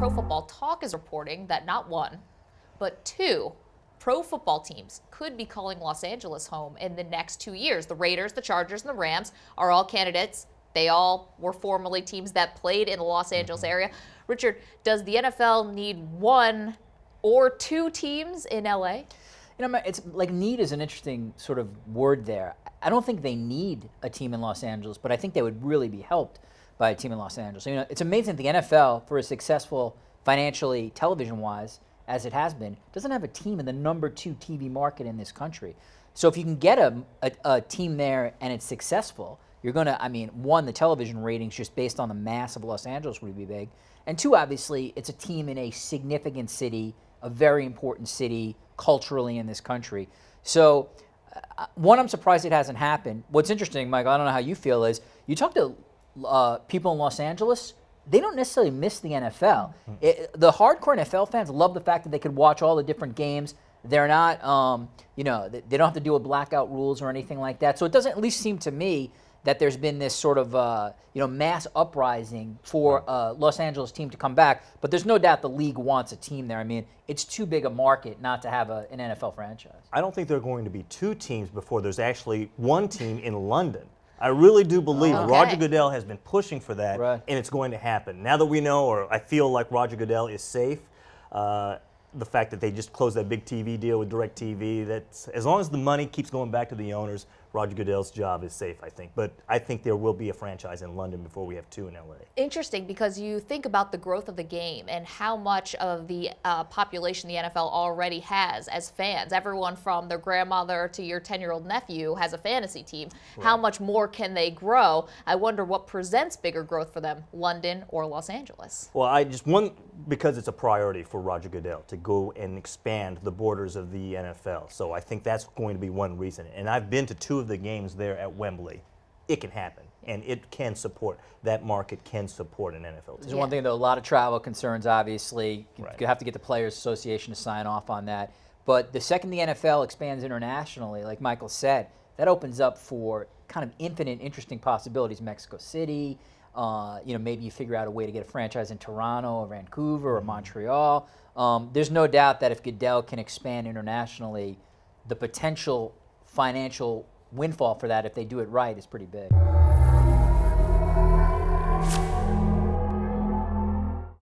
Pro Football Talk is reporting that not one, but two pro football teams could be calling Los Angeles home in the next 2 years. The Raiders, the Chargers, and the Rams are all candidates. They all were formerly teams that played in the Los Angeles area. Richard, does the NFL need one or two teams in LA? You know, it's like need is an interesting sort of word there. I don't think they need a team in Los Angeles, but I think they would really be helped by a team in Los Angeles. You know, it's amazing that the NFL, for as successful financially, television-wise, as it has been, doesn't have a team in the #2 TV market in this country. So if you can get a team there and it's successful, you're going to, I mean, one, the television ratings just based on the mass of Los Angeles would be big. And two, obviously, it's a team in a significant city, a very important city culturally in this country. So one, I'm surprised it hasn't happened. What's interesting, Michael, I don't know how you feel, is you talk to people in Los Angeles, they don't necessarily miss the NFL. The hardcore NFL fans love the fact that they could watch all the different games. They're not, you know, they don't have to deal with blackout rules or anything like that. So it doesn't at least seem to me that there's been this sort of, you know, mass uprising for a Los Angeles team to come back. But there's no doubt the league wants a team there. I mean, it's too big a market not to have an NFL franchise. I don't think there are going to be two teams before there's actually one team in London. I really do believe Roger Goodell has been pushing for that, and it's going to happen. Now that we know, or I feel like Roger Goodell is safe, the fact that they just closed that big TV deal with DirecTV, that as long as the money keeps going back to the owners, Roger Goodell's job is safe, I think. But I think there will be a franchise in London before we have two in LA. Interesting, because you think about the growth of the game and how much of the population the NFL already has as fans. Everyone from their grandmother to your 10-year-old nephew has a fantasy team. Right. How much more can they grow? I wonder what presents bigger growth for them, London or Los Angeles? Well, because it's a priority for Roger Goodell to go and expand the borders of the NFL. So I think that's going to be one reason. And I've been to two of the games there at Wembley. It can happen, and it can support, that market can support an NFL team. There's one thing, though, a lot of travel concerns, obviously. You have to get the Players Association to sign off on that. But the second the NFL expands internationally, like Michael said, that opens up for kind of infinite interesting possibilities. Mexico City, you know, maybe you figure out a way to get a franchise in Toronto or Vancouver or Montreal. There's no doubt that if Goodell can expand internationally, the potential financial windfall for that, if they do it right, is pretty big.